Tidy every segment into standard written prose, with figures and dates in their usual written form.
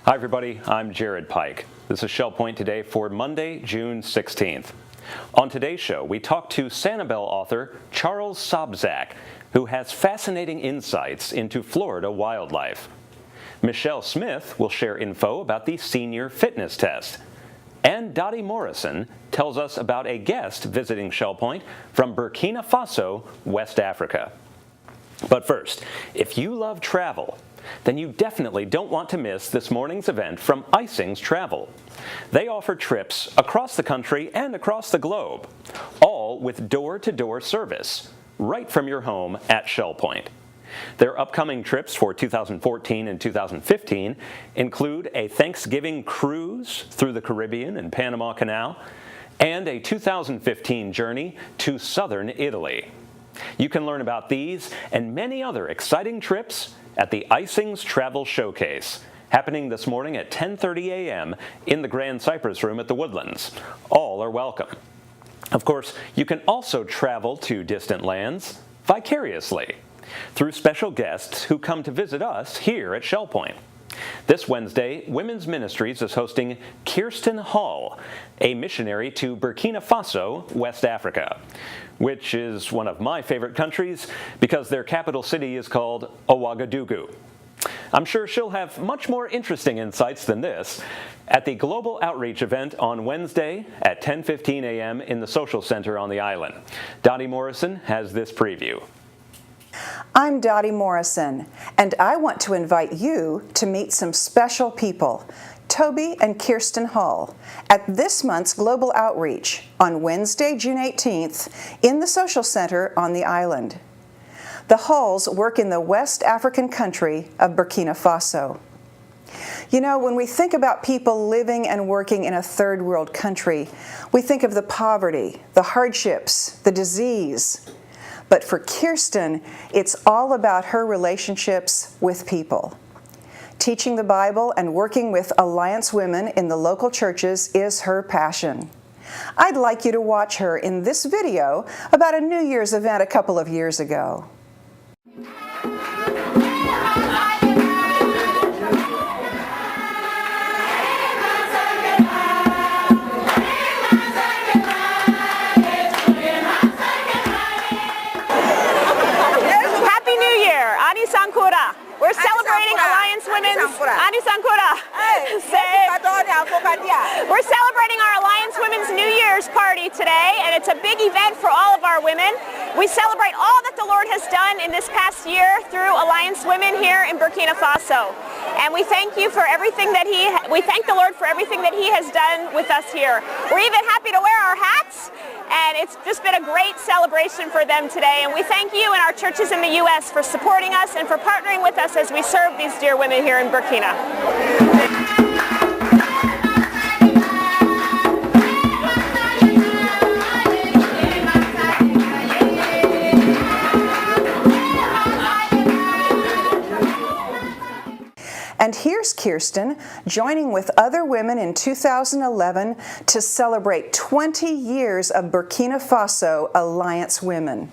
Hi everybody, I'm Jared Pike. This is Shell Point Today for Monday, June 16th. On today's show, we talk to Sanibel author Charles Sobczak, who has fascinating insights into Florida wildlife. Michelle Smith will share info about the senior fitness test. And Dotty Morrison tells us about a guest visiting Shell Point from Burkina Faso, West Africa. But first, if you love travel, then you definitely don't want to miss this morning's event from Isings Travel. They offer trips across the country and across the globe, all with door-to-door service, right from your home at Shell Point. Their upcoming trips for 2014 and 2015 include a Thanksgiving cruise through the Caribbean and Panama Canal, and a 2015 journey to southern Italy. You can learn about these and many other exciting trips at the Isings Travel Showcase, happening this morning at 10:30 a.m. in the Grand Cypress room at the Woodlands. All are welcome. Of course, you can also travel to distant lands vicariously through special guests who come to visit us here at Shell Point. This Wednesday, Women's Ministries is hosting Kierstan, a missionary to Burkina Faso, West Africa, which is one of my favorite countries because their capital city is called Ouagadougou. I'm sure she'll have much more interesting insights than this at the Global Outreach event on Wednesday at 10:15 a.m. in the Social Center on the island. Dotty Morrison has this preview. I'm Dotty Morrison, and I want to invite you to meet some special people, Toby and Kierstan Hall, at this month's Global Outreach on Wednesday, June 18th in the Social Center on the island. The Halls work in the West African country of Burkina Faso. You know, when we think about people living and working in a third world country, we think of the poverty, the hardships, the disease. But for Kierstan, it's all about her relationships with people. Teaching the Bible and working with Alliance women in the local churches is her passion. I'd like you to watch her in this video about a New Year's event a couple of years ago. We're celebrating Alliance Women's We're celebrating our Alliance Women's New Year's party today, and it's a big event for all of our women. We celebrate all that the Lord has done in this past year through Alliance Women here in Burkina Faso. And we thank you for everything that we thank the Lord for everything that He has done with us here. We're even happy to wear our hats, and it's just been a great celebration for them today. And we thank you and our churches in the U.S. for supporting us and for partnering with us as we serve these dear women here in Burkina. And here's Kierstan joining with other women in 2011 to celebrate 20 years of Burkina Faso Alliance Women.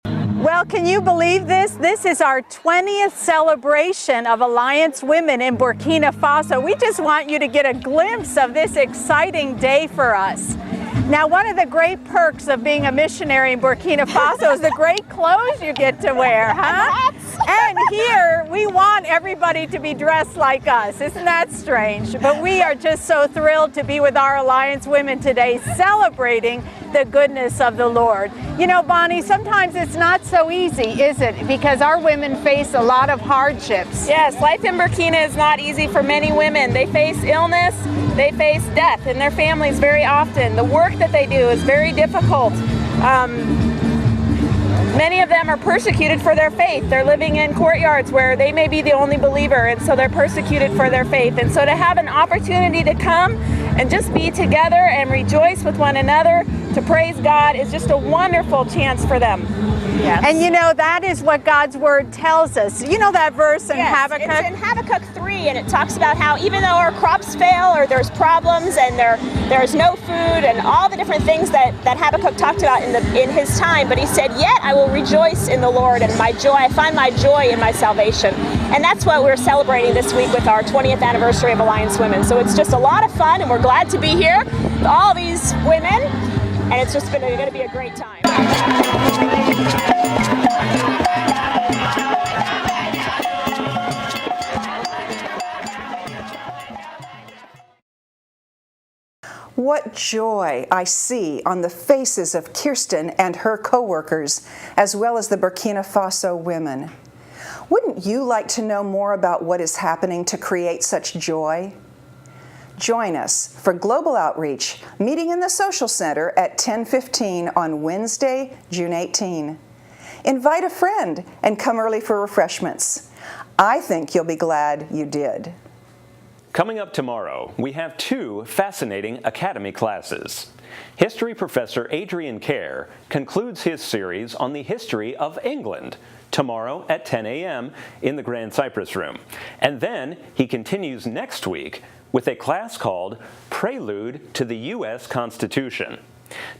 Well, can you believe this? This is our 20th celebration of Alliance Women in Burkina Faso. We just want you to get a glimpse of this exciting day for us. Now, one of the great perks of being a missionary in Burkina Faso is the great clothes you get to wear, huh? And here, we want everybody to be dressed like us. Isn't that strange? But we are just so thrilled to be with our Alliance women today, celebrating the goodness of the Lord. You know, Bonnie, sometimes it's not so easy, is it? Because our women face a lot of hardships. Yes, life in Burkina is not easy for many women. They face illness, they face death in their families very often. The work that they do is very difficult. Many of them are persecuted for their faith. They're living in courtyards where they may be the only believer, and so they're persecuted for their faith. And so to have an opportunity to come and just be together and rejoice with one another, to praise God is just a wonderful chance for them. Yes. And you know, that is what God's Word tells us. You know that verse in Habakkuk? It's in Habakkuk 3, and it talks about how even though our crops fail or there's problems and there's no food and all the different things that Habakkuk talked about in his time, but he said, yet I will rejoice in the Lord, and I find my joy in my salvation. And that's what we're celebrating this week with our 20th anniversary of Alliance Women. So it's just a lot of fun, and we're glad to be here with all these women, and it's just going to be a great time. What joy I see on the faces of Kierstan and her co-workers, as well as the Burkina Faso women. Wouldn't you like to know more about what is happening to create such joy? Join us for Global Outreach, meeting in the Social Center at 10:15 on Wednesday, June 18. Invite a friend and come early for refreshments. I think you'll be glad you did. Coming up tomorrow, we have two fascinating Academy classes. History professor Adrian Kerr concludes his series on the history of England tomorrow at 10 a.m. in the Grand Cypress Room. And then he continues next week with a class called Prelude to the U.S. Constitution,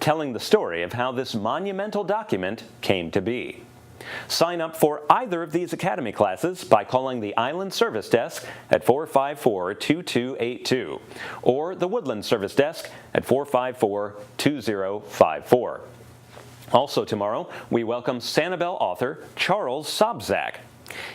telling the story of how this monumental document came to be. Sign up for either of these Academy classes by calling the Island Service Desk at 454-2282 or the Woodlands Service Desk at 454-2054. Also tomorrow, we welcome Sanibel author Charles Sobczak.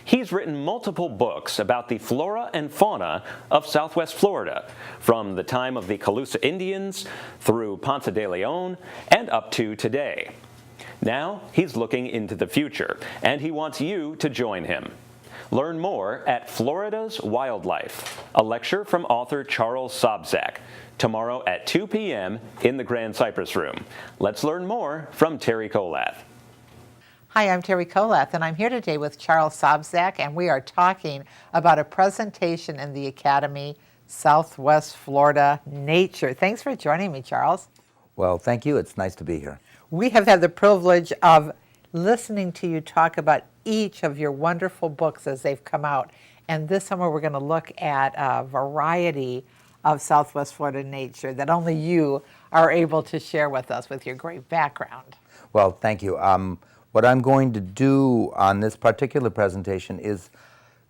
He's written multiple books about the flora and fauna of Southwest Florida, from the time of the Calusa Indians through Ponce de Leon and up to today. Now he's looking into the future, and he wants you to join him. Learn more at Florida's Wildlife, a lecture from author Charles Sobczak, tomorrow at 2 p.m. in the Grand Cypress Room. Let's learn more from Terry Kolath. Hi, I'm Terry Kolath, and I'm here today with Charles Sobczak, and we are talking about a presentation in the Academy, Southwest Florida Nature. Thanks for joining me, Charles. Well, thank you. It's nice to be here. We have had the privilege of listening to you talk about each of your wonderful books as they've come out. And this summer we're going to look at a variety of Southwest Florida nature that only you are able to share with us with your great background. Well, thank you. What I'm going to do on this particular presentation is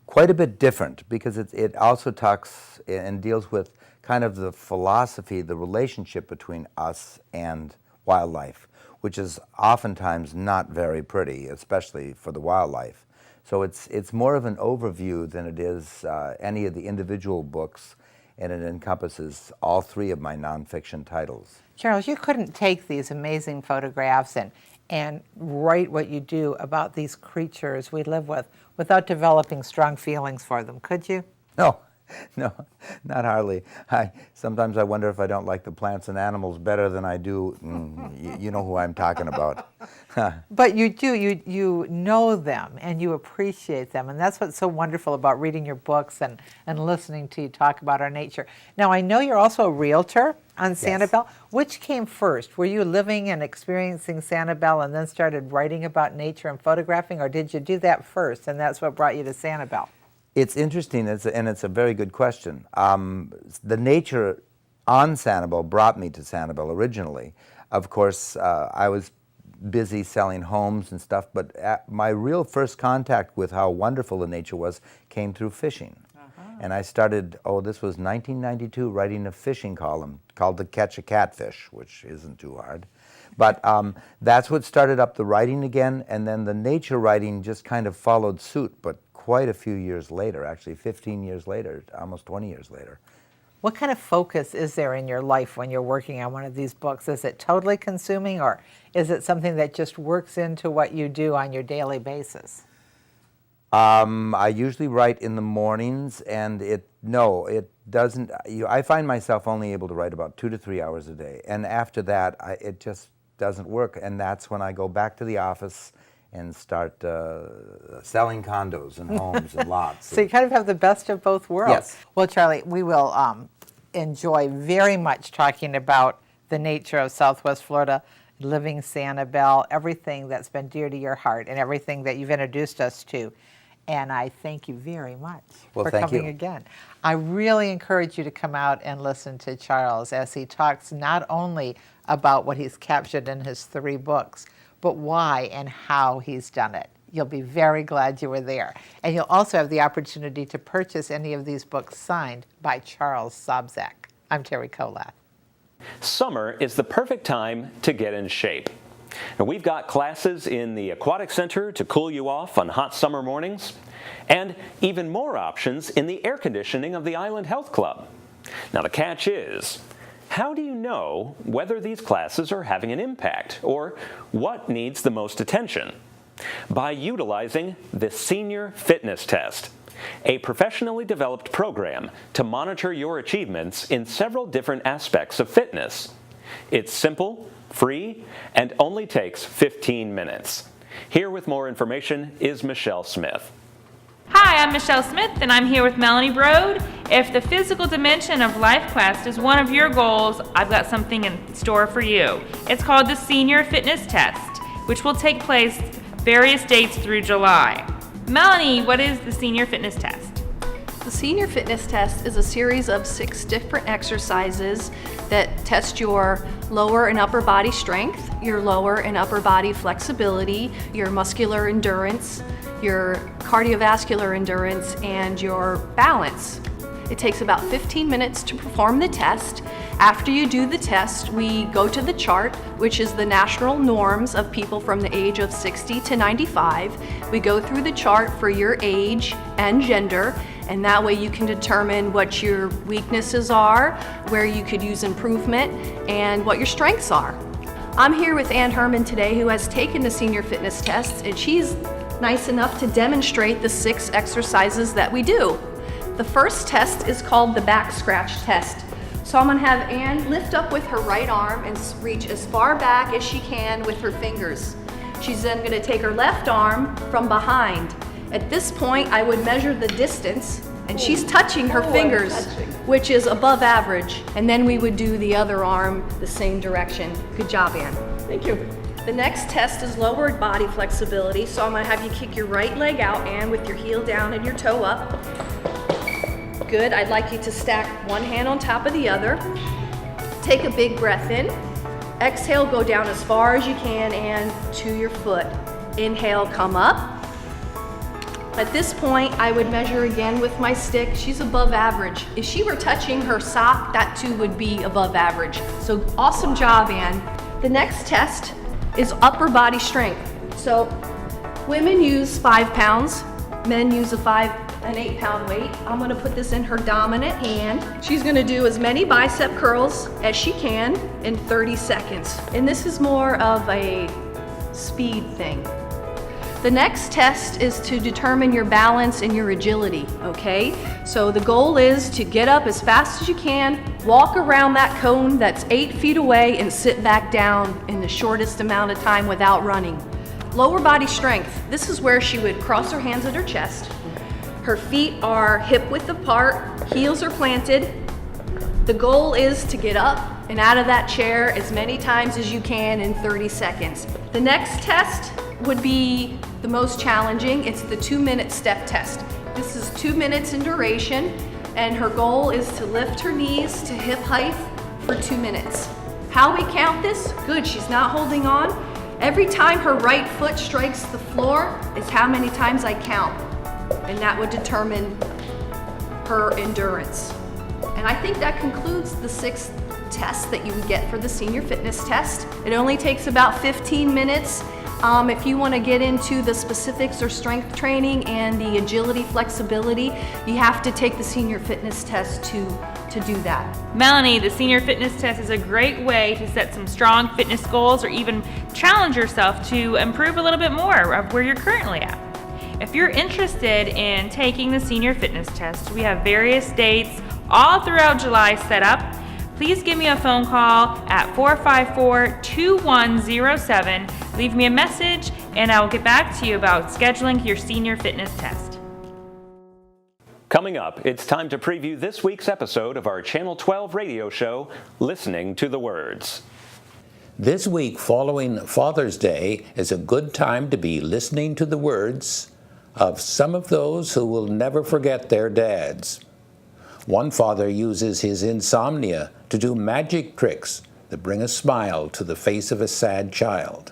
quite a bit different because it also talks and deals with kind of the philosophy, the relationship between us and wildlife, which is oftentimes not very pretty, especially for the wildlife. So it's more of an overview than it is any of the individual books, and it encompasses all three of my nonfiction titles. Charles, you couldn't take these amazing photographs and write what you do about these creatures we live with without developing strong feelings for them, could you? No, not hardly. Sometimes I wonder if I don't like the plants and animals better than I do. You know who I'm talking about. But you do, you know them and you appreciate them, and that's what's so wonderful about reading your books and listening to you talk about our nature. Now, I know you're also a realtor on Sanibel. Yes. Which came first? Were you living and experiencing Sanibel and then started writing about nature and photographing, or did you do that first and that's what brought you to Sanibel? It's interesting, and it's a very good question. The nature on Sanibel brought me to Sanibel originally. Of course, I was busy selling homes and stuff, but my real first contact with how wonderful the nature was came through fishing. And I started, this was 1992, writing a fishing column called To Catch a Catfish, which isn't too hard. But that's what started up the writing again, and then the nature writing just kind of followed suit, but quite a few years later, actually 15 years later, almost 20 years later. What kind of focus is there in your life when you're working on one of these books? Is it totally consuming, or is it something that just works into what you do on your daily basis? I usually write in the mornings, and it doesn't. I find myself only able to write about 2 to 3 hours a day, and after that, it just doesn't work, and that's when I go back to the office and start selling condos and homes and lots. So you kind of have the best of both worlds. Yes. Well, Charlie, we will enjoy very much talking about the nature of Southwest Florida, living Sanibel, everything that's been dear to your heart and everything that you've introduced us to. And I thank you very much for coming again. I really encourage you to come out and listen to Charles as he talks not only about what he's captured in his 3 books, but why and how he's done it. You'll be very glad you were there. And you'll also have the opportunity to purchase any of these books signed by Charles Sobczak. I'm Terry Kolath. Summer is the perfect time to get in shape. Now, we've got classes in the Aquatic Center to cool you off on hot summer mornings, and even more options in the air conditioning of the Island Health Club. Now, the catch is, how do you know whether these classes are having an impact, or what needs the most attention? By utilizing the Senior Fitness Test, a professionally developed program to monitor your achievements in several different aspects of fitness. It's simple, free, and only takes 15 minutes. Here with more information is Michelle Smith. Hi, I'm Michelle Smith, and I'm here with Melanie Broad. If the physical dimension of Life Quest is one of your goals, I've got something in store for you. It's called the Senior Fitness Test, which will take place various dates through July. Melanie, what is the Senior Fitness Test? The Senior Fitness Test is a series of 6 different exercises that test your lower and upper body strength, your lower and upper body flexibility, your muscular endurance, your cardiovascular endurance, and your balance. It takes about 15 minutes to perform the test. After you do the test, we go to the chart, which is the national norms of people from the age of 60 to 95. We go through the chart for your age and gender, and that way you can determine what your weaknesses are, where you could use improvement, and what your strengths are. I'm here with Hermann today, who has taken the Senior Fitness Test, and she's nice enough to demonstrate the 6 exercises that we do. The first test is called the back scratch test. So I'm gonna have Ann lift up with her right arm and reach as far back as she can with her fingers. She's then gonna take her left arm from behind. At this point, I would measure the distance, and she's touching her fingers, which is above average. And then we would do the other arm the same direction. Good job, Ann. Thank you. The next test is lower body flexibility. So I'm gonna have you kick your right leg out, Ann, with your heel down and your toe up. Good. I'd like you to stack one hand on top of the other. Take a big breath in. Exhale, go down as far as you can and to your foot. Inhale, come up. At this point, I would measure again with my stick. She's above average. If she were touching her sock, that too would be above average. So awesome job, Ann. The next test is upper body strength. So women use 5 pounds, men use an 8-pound weight. I'm gonna put this in her dominant hand. She's gonna do as many bicep curls as she can in 30 seconds. And this is more of a speed thing. The next test is to determine your balance and your agility, okay? So the goal is to get up as fast as you can, walk around that cone that's 8 feet away, and sit back down in the shortest amount of time without running. Lower body strength. This is where she would cross her hands at her chest. Her feet are hip width apart, heels are planted. The goal is to get up and out of that chair as many times as you can in 30 seconds. The next test would be the most challenging. It's the 2-minute step test. This is 2 minutes in duration, and her goal is to lift her knees to hip height for 2 minutes. How we count this? Good, she's not holding on. Every time her right foot strikes the floor is how many times I count, and that would determine her endurance. And I think that concludes the 6 tests that you would get for the Senior Fitness Test. It only takes about 15 minutes. If you want to get into the specifics or strength training and the agility, flexibility, you have to take the Senior Fitness Test to do that. Melanie, the Senior Fitness Test is a great way to set some strong fitness goals or even challenge yourself to improve a little bit more of where you're currently at. If you're interested in taking the Senior Fitness Test, we have various dates all throughout July set up. Please give me a phone call at 454-2107. Leave me a message and I'll get back to you about scheduling your Senior Fitness Test. Coming up, it's time to preview this week's episode of our Channel 12 radio show, Listening to the Words. This week following Father's Day is a good time to be listening to the words of some of those who will never forget their dads. One father uses his insomnia to do magic tricks that bring a smile to the face of a sad child.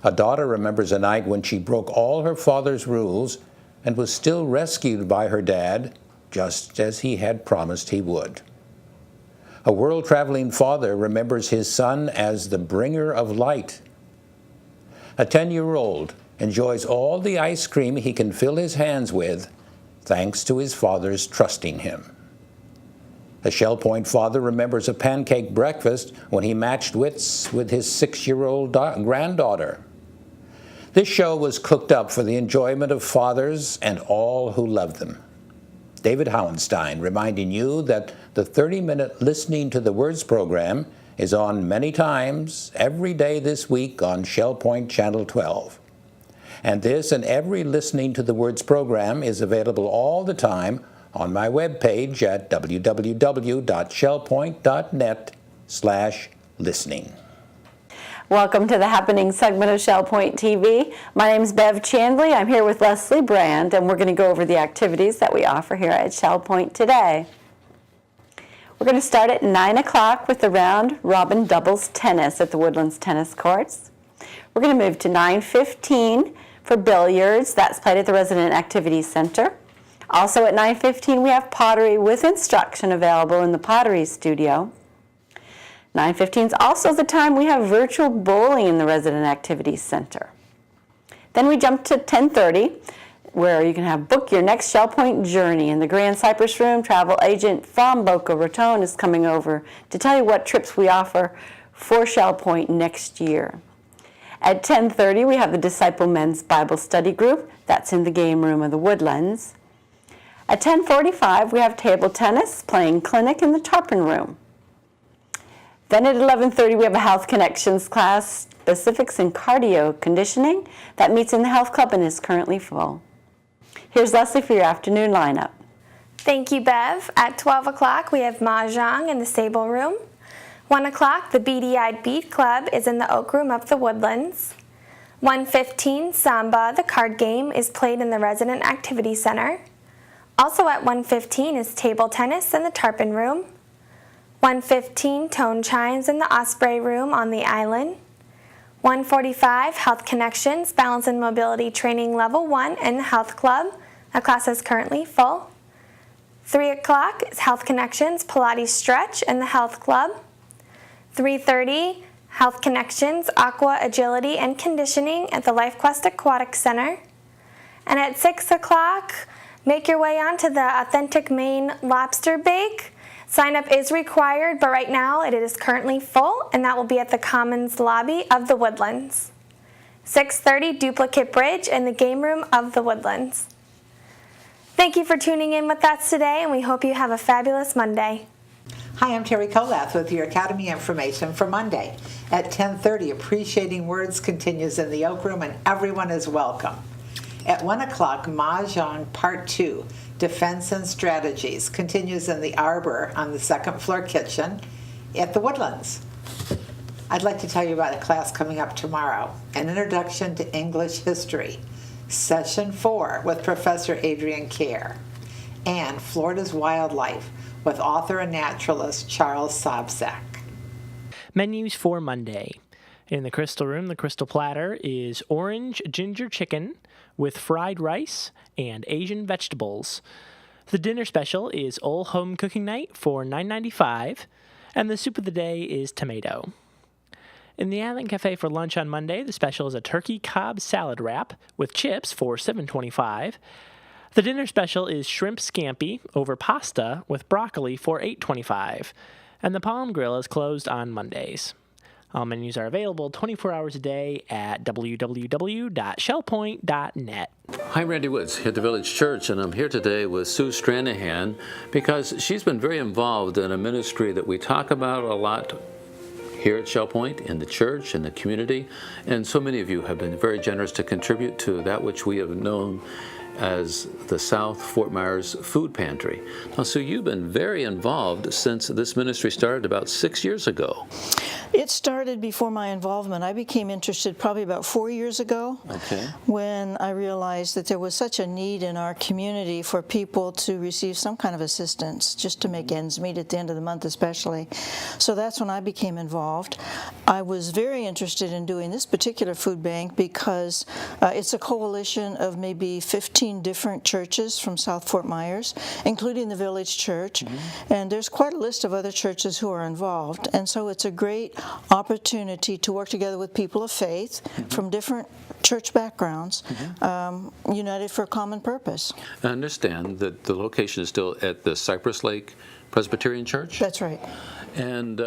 A daughter remembers a night when she broke all her father's rules and was still rescued by her dad, just as he had promised he would. A world-traveling father remembers his son as the bringer of light. A 10-year-old enjoys all the ice cream he can fill his hands with, thanks to his father's trusting him. A Shell Point father remembers a pancake breakfast when he matched wits with his 6-year-old granddaughter. This show was cooked up for the enjoyment of fathers and all who love them. David Hauenstein reminding you that the 30-minute Listening to the Words program is on many times every day this week on Shell Point Channel 12. And this and every Listening to the Words program is available all the time on my webpage at www.shellpoint.net/listening. Welcome to the happening segment of Shell Point TV. My name is Bev Chandley. I'm here with Leslie Brand, and we're going to go over the activities that we offer here at Shell Point today. We're going to start at 9 o'clock with the round robin doubles tennis at the Woodlands tennis courts. We're going to move to 9:15 for billiards. That's played at the Resident Activities Center. Also at 9:15 we have pottery with instruction available in the Pottery studio. 9:15 is also the time we have virtual bowling in the Resident Activities Center. Then we jump to 10:30, where you can book your next Shell Point journey. In the Grand Cypress Room, travel agent from Boca Raton is coming over to tell you what trips we offer for Shell Point next year. At 10:30, we have the Disciple Men's Bible Study Group. That's in the game room of the Woodlands. At 10:45, we have table tennis playing clinic in the Tarpon room. Then at 11:30, we have a Health Connections class, specifics in cardio conditioning, that meets in the Health Club and is currently full. Here's Leslie for your afternoon lineup. Thank you, Bev. At 12 o'clock, we have Mah-Jongg in the Stable Room. 1 o'clock, the Beady-Eyed Bead Club is in the Oak Room of the Woodlands. 1:15, Samba, the card game, is played in the Resident Activity Center. Also at 1:15 is table tennis in the Tarpon Room. 1:15, tone chimes in the Osprey Room on the island. 1:45, Health Connections, Balance and Mobility Training Level 1 in the Health Club. That class is currently full. 3 o'clock is Health Connections, Pilates Stretch in the Health Club. 3:30, Health Connections, Aqua, Agility and Conditioning at the LifeQuest Aquatic Center. And at 6 o'clock, make your way onto the Authentic Maine Lobster Bake. Sign up is required, but right now it is currently full, and that will be at the Commons lobby of the Woodlands. 6:30, Duplicate Bridge in the game room of the Woodlands. Thank you for tuning in with us today, and we hope you have a fabulous Monday. Hi, I'm Terry Kolath with your Academy information for Monday. At 10:30, Appreciating Words continues in the Oak Room, and everyone is welcome. At 1 o'clock, Mah-Jongg Part 2, Defense and Strategies, continues in the Arbor on the second floor kitchen at the Woodlands. I'd like to tell you about a class coming up tomorrow, an Introduction to English History, Session 4 with Professor Adrian Kerr, and Florida's Wildlife with author and naturalist Charles Sobczak. Menus for Monday. In the Crystal Room, the Crystal Platter is orange ginger chicken with fried rice and Asian vegetables. The dinner special is All Home Cooking Night for $9.95, and the soup of the day is tomato. In the Island Cafe for lunch on Monday, the special is a turkey Cobb salad wrap with chips for $7.25. The dinner special is shrimp scampi over pasta with broccoli for $8.25, and the Palm Grill is closed on Mondays. All menus are available 24 hours a day at www.shellpoint.net. I'm Randy Woods at the Village Church, and I'm here today with Sue Stranahan because she's been very involved in a ministry that we talk about a lot here at Shell Point, in the church, in the community, and so many of you have been very generous to contribute to that which we have known as the South Fort Myers Food Pantry. Now, Sue, you've been very involved since this ministry started about 6 years ago. It started before my involvement. I became interested probably about 4 years ago when I realized that there was such a need in our community for people to receive some kind of assistance just to make ends meet at the end of the month especially. So that's when I became involved. I was very interested in doing this particular food bank because it's a coalition of maybe 15 different churches from South Fort Myers, including the Village Church, and there's quite a list of other churches who are involved, and so it's a great opportunity to work together with people of faith from different church backgrounds, united for a common purpose. I understand that the location is still at the Cypress Lake Presbyterian Church? That's right. And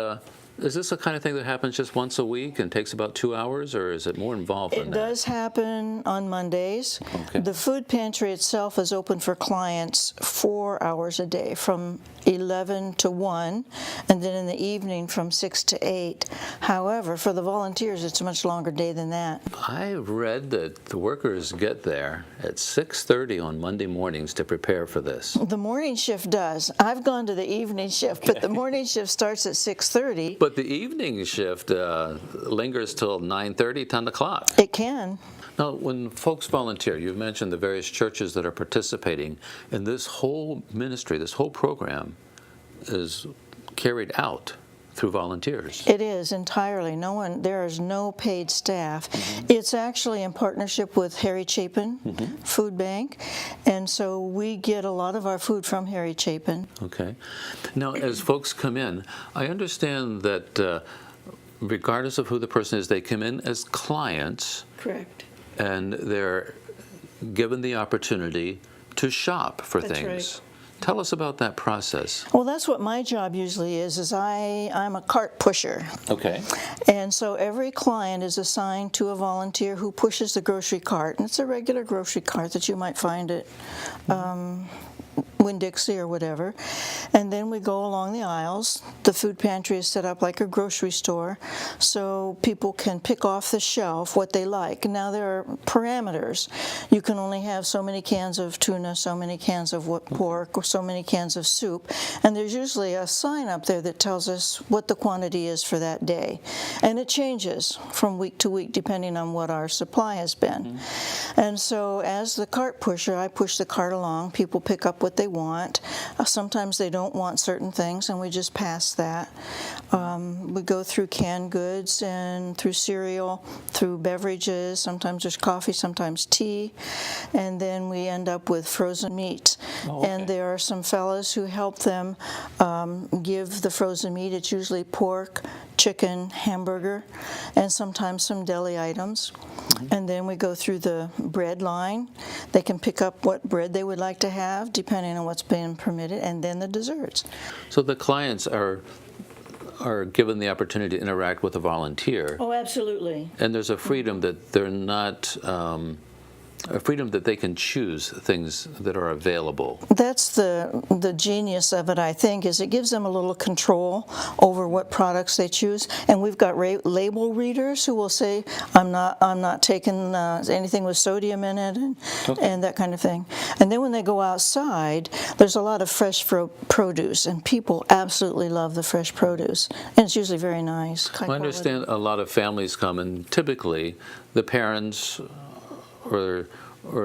is this the kind of thing that happens just once a week and takes about 2 hours, or is it more involved than that? It does happen on Mondays. The food pantry itself is open for clients 4 hours a day, from 11 to 1, and then in the evening from 6 to 8. However, for the volunteers, it's a much longer day than that. I've read that the workers get there at 6:30 on Monday mornings to prepare for this. The morning shift does. I've gone to the evening shift, but the morning shift starts at 6:30. But the evening shift lingers till 9:30, 10 o'clock. It can. Now, when folks volunteer, you've mentioned the various churches that are participating in this whole ministry, this whole program is carried out through volunteers. It is entirely. There is no paid staff. It's actually in partnership with Harry Chapin Food Bank, and so we get a lot of our food from Harry Chapin. Okay. Now, as folks come in, I understand that regardless of who the person is, they come in as clients. Correct. And they're given the opportunity to shop for That's things. Right. Tell us about that process. Well, that's what my job usually is I'm a cart pusher. Okay. And so every client is assigned to a volunteer who pushes the grocery cart. And it's a regular grocery cart that you might find at Winn-Dixie or whatever. And then we go along the aisles. The food pantry is set up like a grocery store, so people can pick off the shelf what they like. Now there are parameters. You can only have so many cans of tuna, so many cans of pork, or so many cans of soup. And there's usually a sign up there that tells us what the quantity is for that day. And it changes from week to week depending on what our supply has been. And so as the cart pusher, I push the cart along. People pick up what they want. Sometimes they don't want certain things, and we just pass that. We go through canned goods and through cereal, through beverages. Sometimes there's coffee, sometimes tea, and then we end up with frozen meat. And there are some fellows who help them give the frozen meat. It's usually pork, chicken, hamburger, and sometimes some deli items. And then we go through the bread line. They can pick up what bread they would like to have, depending on what's been permitted, and then the desserts. So the clients are given the opportunity to interact with a volunteer. Oh, absolutely. And there's a freedom that they're not, a freedom that they can choose things that are available. That's the genius of it, I think, is it gives them a little control over what products they choose. And we've got label readers who will say, I'm not taking anything with sodium in it, and that kind of thing. And then when they go outside, there's a lot of fresh produce, and people absolutely love the fresh produce. And it's usually very nice. I understand a lot of families come, and typically the parents or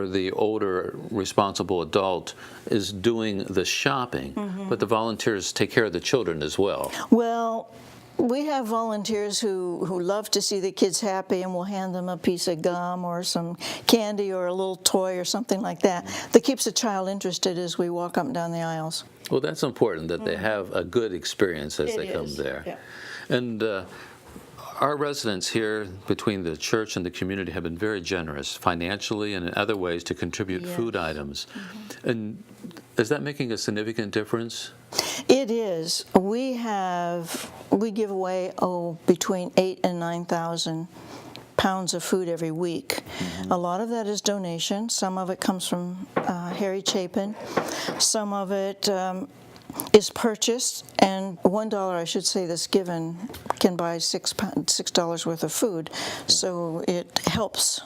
the older responsible adult is doing the shopping, but the volunteers take care of the children as well. Well, we have volunteers who love to see the kids happy, and we'll hand them a piece of gum or some candy or a little toy or something like that keeps the child interested as we walk up and down the aisles. Well, that's important that they have a good experience as they come there. Yeah. And our residents here between the church and the community have been very generous financially and in other ways to contribute food items. And is that making a significant difference? It is. We give away between 8,000 and 9,000 pounds of food every week. A lot of that is donation. Some of it comes from Harry Chapin. Some of it is purchased, and $1, I should say, that's given can buy $6 worth of food. So it helps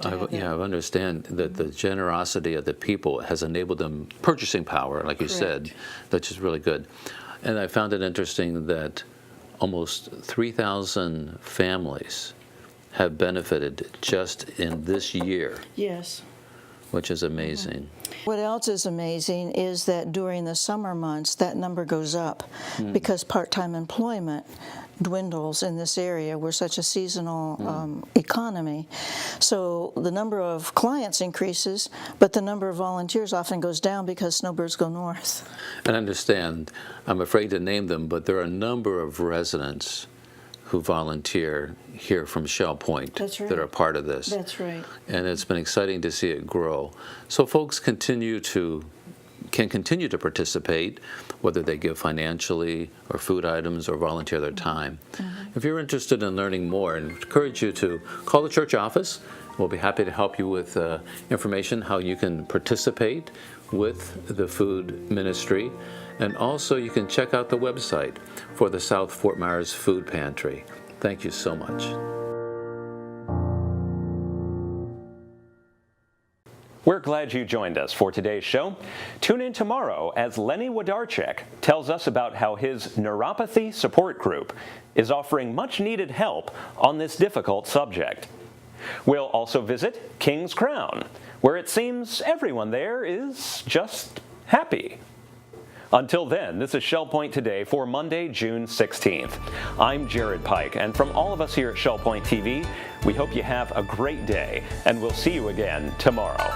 I understand that the generosity of the people has enabled them purchasing power, like you said, which is really good. And I found it interesting that almost 3,000 families have benefited just in this year. Yes. Which is amazing. What else is amazing is that during the summer months, that number goes up because part-time employment dwindles in this area. We're such a seasonal economy. So the number of clients increases, but the number of volunteers often goes down because snowbirds go north. And understand, I'm afraid to name them, but there are a number of residents who volunteer here from Shell Point that are part of this. That's right. And it's been exciting to see it grow. So folks can continue to participate, whether they give financially or food items or volunteer their time. If you're interested in learning more, I encourage you to call the church office. We'll be happy to help you with information how you can participate with the food ministry. And also you can check out the website for the South Fort Myers Food Pantry. Thank you so much. We're glad you joined us for today's show. Tune in tomorrow as Lenny Wodarczyk tells us about how his neuropathy support group is offering much-needed help on this difficult subject. We'll also visit King's Crown, where it seems everyone there is just happy. Until then, this is Shell Point Today for Monday, June 16th. I'm Jared Pike, and from all of us here at Shell Point TV, we hope you have a great day, and we'll see you again tomorrow.